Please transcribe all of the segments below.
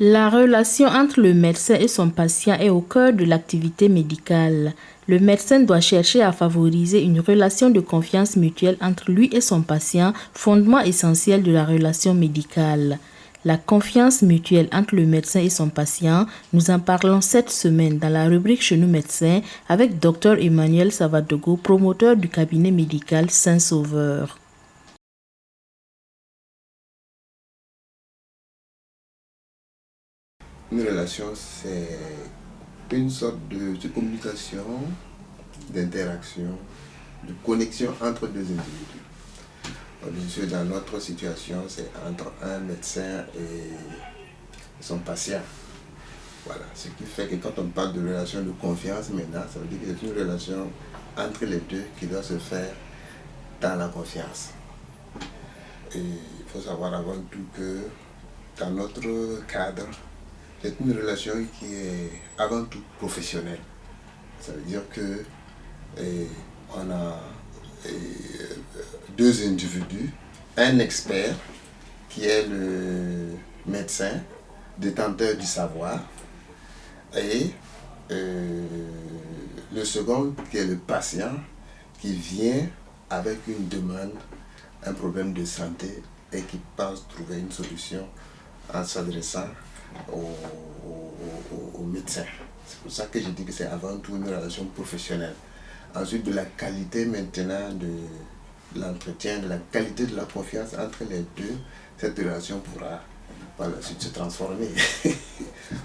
La relation entre le médecin et son patient est au cœur de l'activité médicale. Le médecin doit chercher à favoriser une relation de confiance mutuelle entre lui et son patient, fondement essentiel de la relation médicale. La confiance mutuelle entre le médecin et son patient, nous en parlons cette semaine dans la rubrique Chez nous médecins avec Dr Emmanuel Savadogo, promoteur du cabinet médical Saint-Sauveur. Une relation, c'est une sorte de communication, d'interaction, de connexion entre deux individus. Bien sûr, dans notre situation, c'est entre un médecin et son patient. Voilà, ce qui fait que quand on parle de relation de confiance maintenant, ça veut dire que c'est une relation entre les deux qui doit se faire dans la confiance. Et il faut savoir avant tout que dans notre cadre, c'est une relation qui est avant tout professionnelle. Ça veut dire que on a deux individus, un expert qui est le médecin, détenteur du savoir, et le second qui est le patient qui vient avec une demande, un problème de santé et qui pense trouver une solution en s'adressant au médecin. C'est pour ça que je dis que c'est avant tout une relation professionnelle. Ensuite, de la qualité maintenant de l'entretien, de la qualité de la confiance entre les deux, cette relation pourra par la suite se transformer.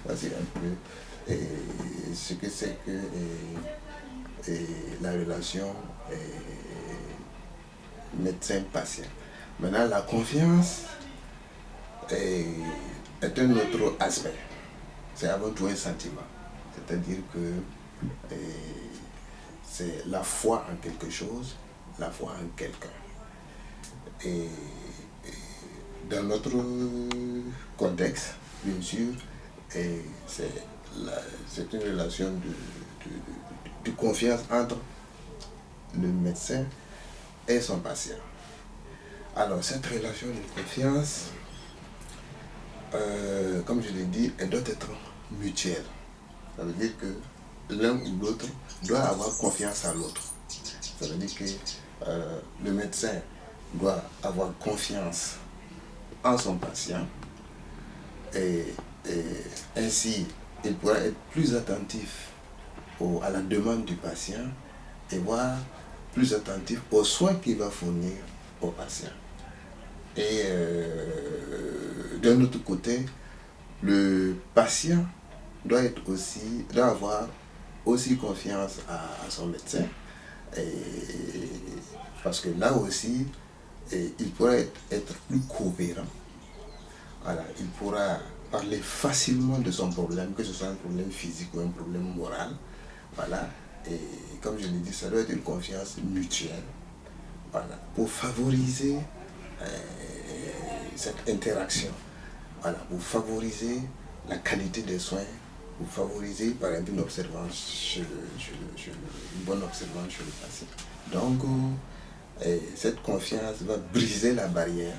Voici un peu ce que c'est que la relation médecin-patient. Maintenant, la confiance est un autre aspect. C'est avant tout un sentiment. C'est-à-dire que c'est la foi en quelque chose, la foi en quelqu'un. Et dans notre contexte, bien sûr, c'est une relation de confiance entre le médecin et son patient. Alors, cette relation de confiance, comme je l'ai dit, elle doit être mutuelle. Ça veut dire que l'un ou l'autre doit avoir confiance à l'autre. Ça veut dire que le médecin doit avoir confiance en son patient et ainsi il pourra être plus attentif à la demande du patient et voir plus attentif aux soins qu'il va fournir au patient. Et d'un autre côté, le patient doit avoir aussi confiance à son médecin, parce que là aussi, il pourra être plus cohérent. Voilà, il pourra parler facilement de son problème, que ce soit un problème physique ou un problème moral. Voilà, et comme je l'ai dit, ça doit être une confiance mutuelle. Voilà, pour favoriser cette interaction. Voilà, pour favoriser la qualité des soins, pour favoriser par exemple une observance une bonne observance chez le patient. Donc, cette confiance va briser la barrière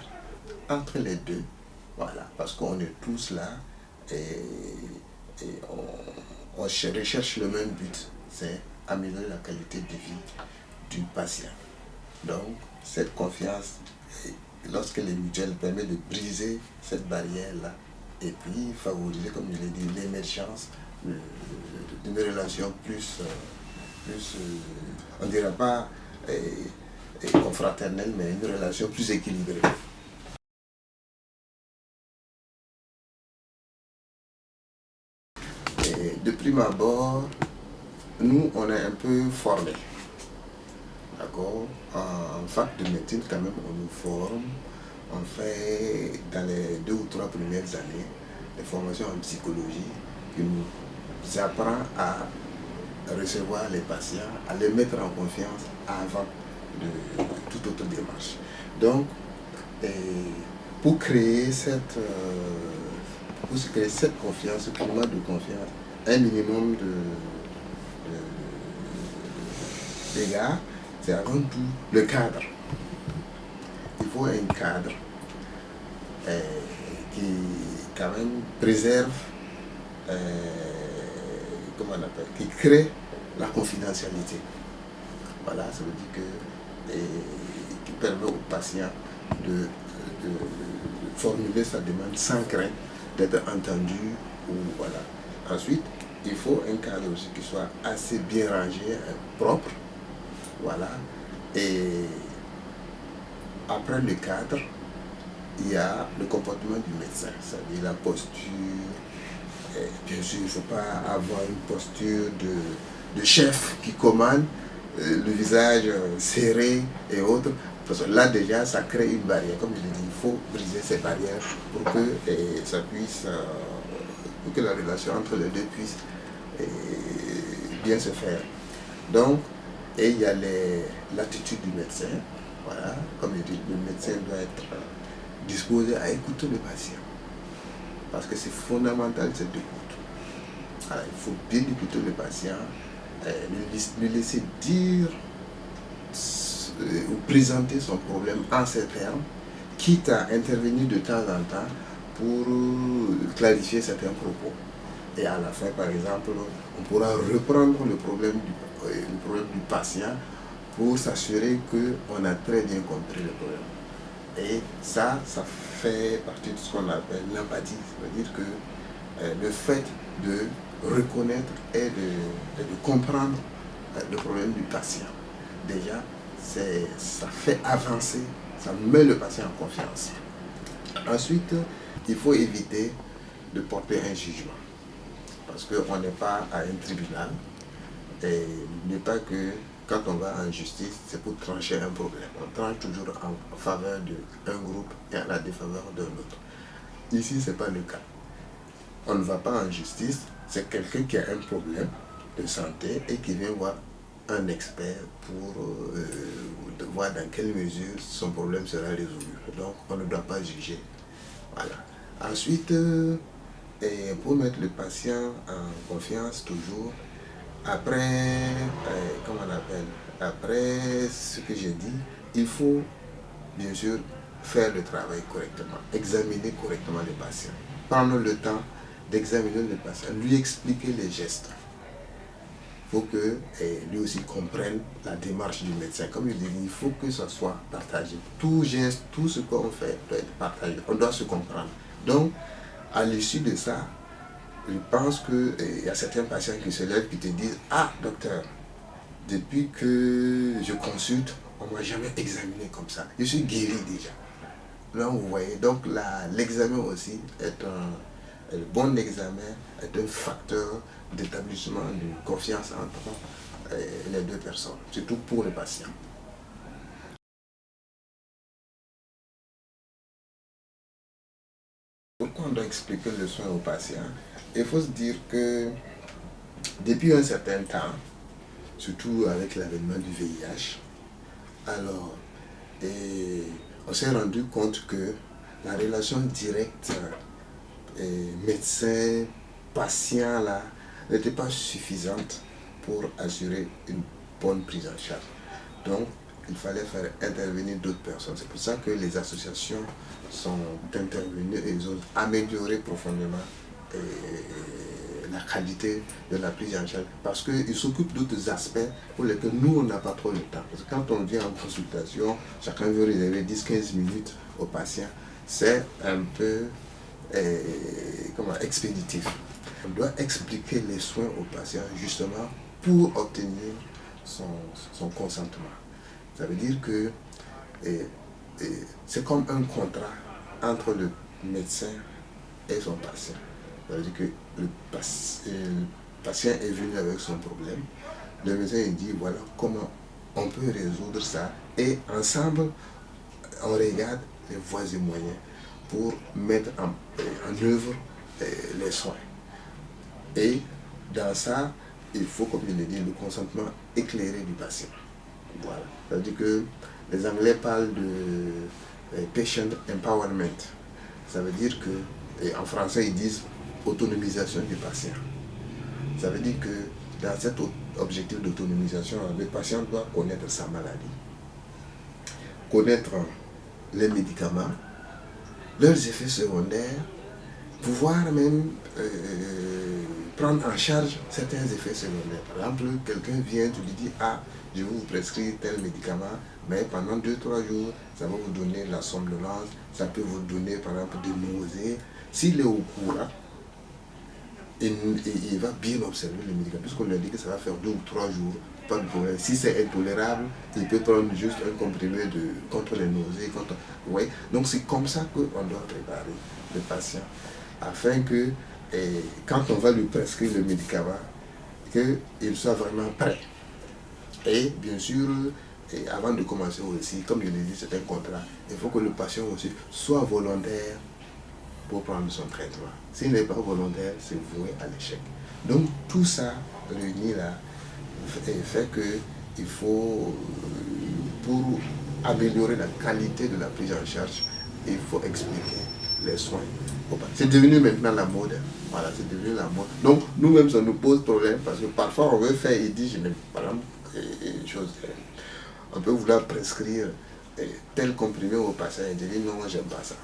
entre les deux. Voilà, parce qu'on est tous là et on recherche le même but, c'est améliorer la qualité de vie du patient. Donc, cette confiance, lorsqu'elle est mutuelle, permet de briser cette barrière-là et puis favoriser, comme je l'ai dit, l'émergence d'une relation plus on ne dira pas confraternelle, mais une relation plus équilibrée. Et de prime abord, nous, on est un peu formés. D'accord? En fac de médecine, quand même, on nous forme. On fait, dans les 2 ou 3 premières années, des formations en psychologie qui nous apprend à recevoir les patients, à les mettre en confiance avant de toute autre démarche. Donc, pour créer cette confiance, ce climat de confiance, un minimum d'égards, c'est avant tout le cadre. Il faut un cadre quand même préserve, comment on appelle, qui crée la confidentialité. Voilà, ça veut dire que, qui permet au patient de formuler sa demande sans crainte d'être entendu. Ou, voilà. Ensuite, il faut un cadre aussi qui soit assez bien rangé, propre. Voilà. Et après le cadre, il y a le comportement du médecin, c'est-à-dire la posture. Et bien sûr, il ne faut pas avoir une posture de chef qui commande, le visage serré et autres. Parce que là déjà, ça crée une barrière. Comme je l'ai dit, il faut briser ces barrières pour que ça puisse, pour que la relation entre les deux puisse bien se faire. Donc, et il y a l'attitude du médecin. Voilà, comme je dis, le médecin doit être disposé à écouter le patient. Parce que c'est fondamental cette écoute. Alors, il faut bien écouter le patient, lui laisser dire ou présenter son problème en ces termes, quitte à intervenir de temps en temps pour clarifier certains propos. Et à la fin, par exemple, on pourra reprendre le problème du patient pour s'assurer qu'on a très bien compris le problème. Et ça fait partie de ce qu'on appelle l'empathie. C'est-à-dire que le fait de reconnaître et de comprendre le problème du patient, déjà, ça fait avancer, ça met le patient en confiance. Ensuite, il faut éviter de porter un jugement. Parce qu'on n'est pas à un tribunal. Et n'oubliez pas que quand on va en justice, c'est pour trancher un problème. On tranche toujours en faveur d'un groupe et à la défaveur d'un autre. Ici, ce n'est pas le cas. On ne va pas en justice, c'est quelqu'un qui a un problème de santé et qui vient voir un expert pour voir dans quelle mesure son problème sera résolu. Donc, on ne doit pas juger. Voilà. Ensuite, pour mettre le patient en confiance toujours, après, comment on appelle, après ce que j'ai dit, il faut bien sûr faire le travail correctement, examiner correctement le patient, prendre le temps d'examiner le patient, lui expliquer les gestes. Il faut que lui aussi comprenne la démarche du médecin. Comme je l'ai dit, il faut que ça soit partagé. Tout geste, tout ce qu'on fait doit être partagé. On doit se comprendre. Donc, à l'issue de ça, je pense qu'il y a certains patients qui se lèvent et qui te disent « Ah, docteur, depuis que je consulte, on ne m'a jamais examiné comme ça. Je suis guéri déjà. » Là, vous voyez, donc l'examen aussi le bon examen est un facteur d'établissement de confiance entre les deux personnes, surtout pour le patient. Pourquoi on doit expliquer le soin au patient? Il faut se dire que depuis un certain temps, surtout avec l'avènement du VIH, alors, on s'est rendu compte que la relation directe médecin-patient là n'était pas suffisante pour assurer une bonne prise en charge. Donc, il fallait faire intervenir d'autres personnes. C'est pour ça que les associations sont intervenues et ils ont amélioré profondément la qualité de la prise en charge. Parce qu'ils s'occupent d'autres aspects pour lesquels nous, on n'a pas trop le temps. Parce que quand on vient en consultation, chacun veut réserver 10-15 minutes au patient. C'est un peu expéditif. On doit expliquer les soins au patient justement pour obtenir son consentement. Ça veut dire que c'est comme un contrat entre le médecin et son patient. Ça veut dire que le patient est venu avec son problème. Le médecin dit voilà comment on peut résoudre ça. Et ensemble, on regarde les voies et moyens pour mettre en œuvre les soins. Et dans ça, il faut, comme je l'ai dit, le consentement éclairé du patient. Voilà. Ça veut dire que les Anglais parlent de patient empowerment. Ça veut dire que, en français, ils disent autonomisation du patient. Ça veut dire que dans cet objectif d'autonomisation, le patient doit connaître sa maladie, connaître les médicaments, leurs effets secondaires pouvoir même prendre en charge certains effets secondaires. Par exemple, quelqu'un vient, tu lui dis, ah, je vais vous prescrire tel médicament, mais pendant 2-3 jours, ça va vous donner la somnolence, ça peut vous donner par exemple des nausées. S'il est au courant, il va bien observer le médicament, puisqu'on lui a dit que ça va faire 2 ou 3 jours, pas de problème. Si c'est intolérable, il peut prendre juste un comprimé contre les nausées. Ouais. Donc c'est comme ça qu'on doit préparer le patient, afin que quand on va lui prescrire le médicament, qu'il soit vraiment prêt. Et bien sûr, avant de commencer aussi, comme je l'ai dit, c'est un contrat. Il faut que le patient aussi soit volontaire pour prendre son traitement. S'il n'est pas volontaire, c'est voué à l'échec. Donc tout ça réuni là fait que il faut, pour améliorer la qualité de la prise en charge, il faut expliquer les soins. C'est devenu maintenant la mode. Voilà, c'est devenu la mode. Donc nous-mêmes, ça nous pose problème parce que parfois on veut faire et dit, je n'aime pas, par exemple, une chose, on peut vouloir prescrire tel comprimé au patient et dire non, j'aime pas ça.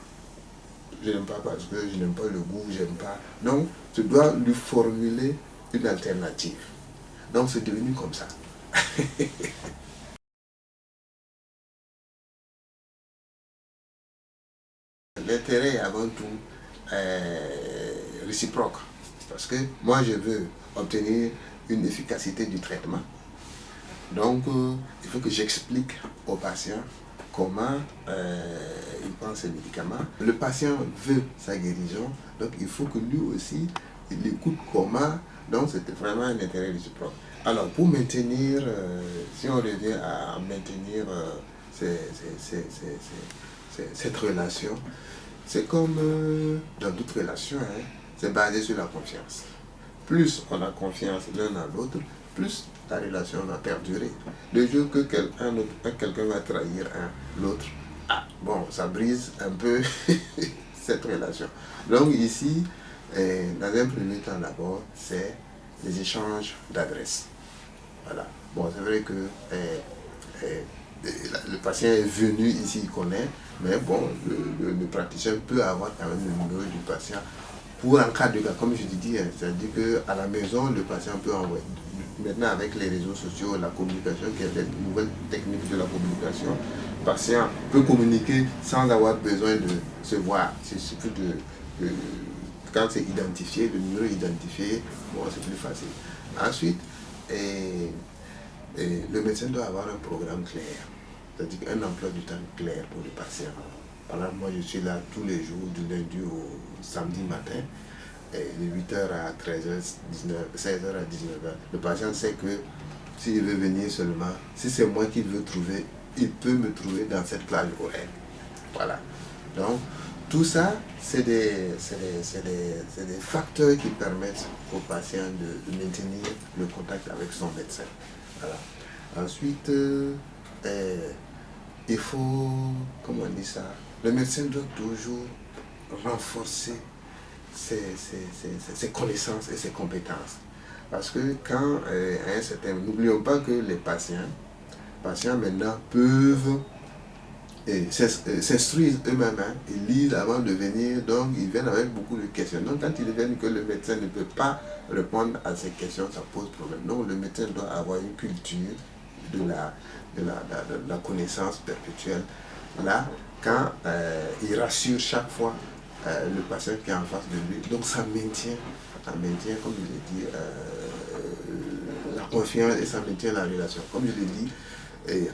Je n'aime pas parce que je n'aime pas le goût, j'aime pas. Non, tu dois lui formuler une alternative. Donc c'est devenu comme ça. L'intérêt est avant tout réciproque. Parce que moi je veux obtenir une efficacité du traitement. Donc il faut que j'explique au patient comment il prend ses médicaments. Le patient veut sa guérison, donc il faut que lui aussi, il écoute comment. Donc c'était vraiment un intérêt réciproque. Alors pour maintenir, si on revient à maintenir cette relation, c'est comme dans toute relation, hein, c'est basé sur la confiance. Plus on a confiance l'un à l'autre, plus la relation va perdurer. Le jour que quelqu'un va trahir l'autre, bon, ça brise un peu cette relation. Donc ici, dans un premier temps d'abord, c'est les échanges d'adresses. Voilà. Bon, c'est vrai que le patient est venu ici, il connaît, mais bon, le praticien peut avoir quand même le numéro du patient pour un cas de cas, comme je dis, c'est-à-dire qu'à la maison, le patient peut envoyer. Maintenant, avec les réseaux sociaux, la communication, qui est une nouvelle technique de la communication, le patient peut communiquer sans avoir besoin de se voir. C'est surtout quand c'est identifié, le numéro est identifié, bon, c'est plus facile. Ensuite, le médecin doit avoir un programme clair, c'est-à-dire un emploi du temps clair pour le patient. Par exemple, moi je suis là tous les jours, du lundi au samedi matin, de 8h à 13h, 16h à 19h. Le patient sait que s'il veut venir seulement, si c'est moi qu'il veut trouver, il peut me trouver dans cette plage horaire. Voilà. Donc, tout ça, c'est des facteurs qui permettent au patient de maintenir le contact avec son médecin. Voilà. Ensuite, il faut, comment on dit ça, le médecin doit toujours renforcer ses connaissances et ses compétences. Parce que quand, à un certain moment, n'oublions pas que les patients maintenant peuvent s'instruisent eux-mêmes, hein, ils lisent avant de venir, donc ils viennent avec beaucoup de questions. Donc quand ils viennent que le médecin ne peut pas répondre à ces questions, ça pose problème. Donc le médecin doit avoir une culture de la connaissance perpétuelle. Là, quand il rassure chaque fois le patient qui est en face de lui, donc ça maintient, comme je l'ai dit, la confiance et ça maintient la relation. Comme je l'ai dit,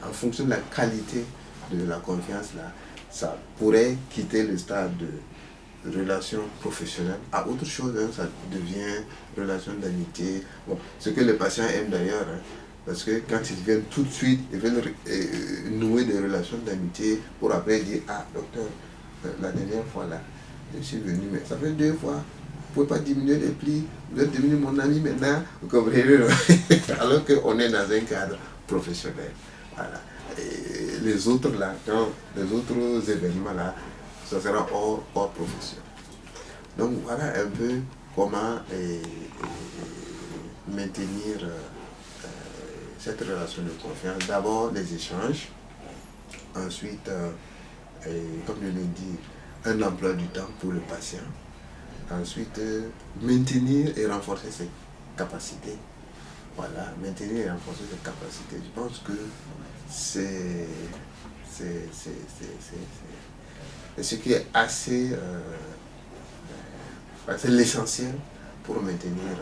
en fonction de la qualité de la confiance là, ça pourrait quitter le stade de relation professionnelle à autre chose, hein, ça devient relation d'amitié. Bon, ce que les patients aiment d'ailleurs, hein, parce que quand ils viennent tout de suite, ils veulent nouer des relations d'amitié pour après dire, ah docteur, la dernière fois là, je suis venu, mais ça fait 2 fois, vous ne pouvez pas diminuer les prix, vous êtes devenu mon ami maintenant, vous comprenez, alors qu'on est dans un cadre professionnel. Voilà. Et les autres là, quand les autres événements là, ça sera hors profession. Donc voilà un peu comment maintenir cette relation de confiance. D'abord les échanges, ensuite, comme je l'ai dit, un emploi du temps pour le patient. Ensuite, maintenir et renforcer ses capacités. Voilà, maintenir et renforcer ses capacités. Je pense que c'est ce qui est assez, c'est l'essentiel pour maintenir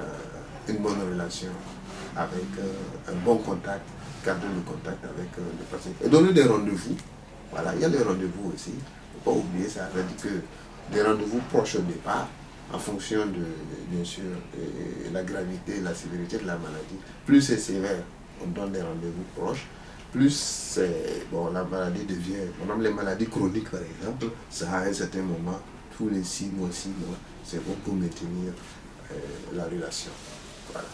une bonne relation avec un bon contact, garder le contact avec le patient. Et donner des rendez-vous. Voilà, il y a des rendez-vous aussi. Il ne faut pas oublier ça. Ça veut dire que des rendez-vous proches au départ, en fonction de, bien sûr, la gravité, la sévérité de la maladie. Plus c'est sévère, on donne des rendez-vous proches. Plus bon, la maladie devient, par exemple les maladies chroniques par exemple, ça à un certain moment, tous les 6 mois, c'est bon pour maintenir la relation. Voilà.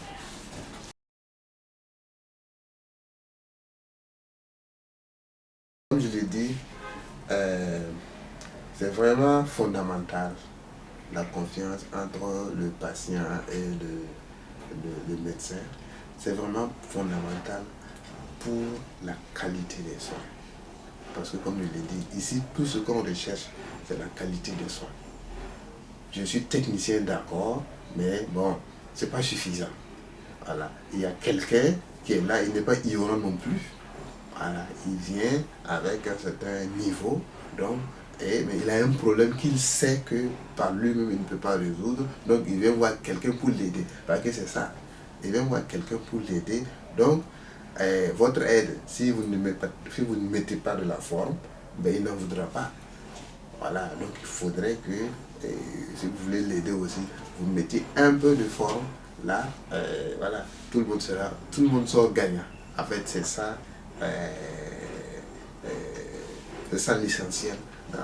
Comme je l'ai dit, c'est vraiment fondamental la confiance entre le patient et le médecin. C'est vraiment fondamental pour la qualité des soins. Parce que comme je l'ai dit, ici, tout ce qu'on recherche, c'est la qualité des soins. Je suis technicien d'accord, mais bon, c'est pas suffisant. Voilà. Il y a quelqu'un qui est là, il n'est pas ignorant non plus. Voilà. Il vient avec un certain niveau, donc, mais il a un problème qu'il sait que par lui-même il ne peut pas résoudre, donc il vient voir quelqu'un pour l'aider. Parce que c'est ça. Il vient voir quelqu'un pour l'aider. Donc, votre aide, si vous ne mettez pas de la forme, ben, il n'en voudra pas. Voilà, donc il faudrait que, si vous voulez l'aider aussi, vous mettiez un peu de forme. Là, voilà, tout le monde sort gagnant. En fait, c'est ça l'essentiel dans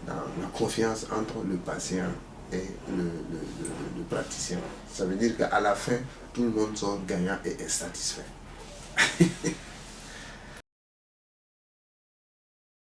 la confiance entre le patient et le praticien. Ça veut dire qu'à la fin, tout le monde sort gagnant et est satisfait.